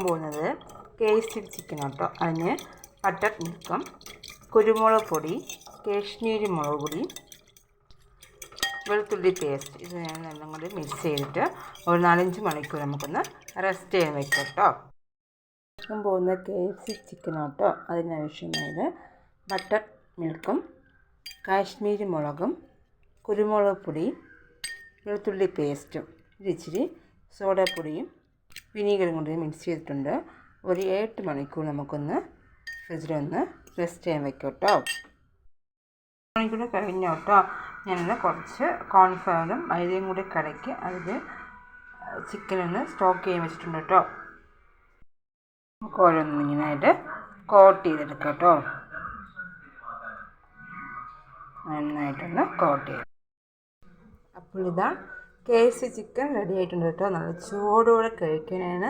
പോകുന്നത് കേസരി ചിക്കൻ കേട്ടോ. അതിന് ബട്ടർ മിൽക്കും കുരുമുളക് പൊടി, കാശ്മീരി മുളക് പൊടി, വെളുത്തുള്ളി പേസ്റ്റ് ഇത് ഞാൻ എല്ലാം കൂടി മിക്സ് ചെയ്തിട്ട് ഒരു 4-5 മണിക്കൂർ നമുക്കൊന്ന് റെസ്റ്റ് ചെയ്യാൻ വെക്കാം കേട്ടോ. പോകുന്ന KFC ചിക്കൻ കേട്ടോ. അതിനാവശ്യമായത് ബട്ടർ മിൽക്കും കാശ്മീരി മുളകും കുരുമുളക് പൊടി, വെളുത്തുള്ളി പേസ്റ്റും, ഇച്ചിരി സോഡാപ്പൊടിയും വിനീഗറും കൊണ്ട് മിക്സ് ചെയ്തിട്ടുണ്ട്. ഒരു 8 മണിക്കൂർ നമുക്കൊന്ന് ഫ്രിഡ്ജിലൊന്ന് റെസ്റ്റ് ചെയ്യാൻ വെക്കാം കേട്ടോ. മണിക്കൂർ കഴിഞ്ഞു കേട്ടോ. ഞാനത് കുറച്ച് കോൺഫ്ലവറും മൈദയും കൂടി കലക്കി അതിൽ ചിക്കനൊന്ന് സ്റ്റോക്ക് ചെയ്യാൻ വെച്ചിട്ടുണ്ട് കേട്ടോ. നമുക്ക് ഓരോന്നും ഇങ്ങനെയായിട്ട് കോട്ട് ചെയ്തെടുക്കാം കേട്ടോ. നന്നായിട്ടൊന്ന് കോട്ട് ചെയ്യാം. അപ്പോൾ ഇതാ KFC ചിക്കൻ റെഡി ആയിട്ടുണ്ട് കേട്ടോ. നല്ല ചൂടോടെ കഴിക്കാനാണ്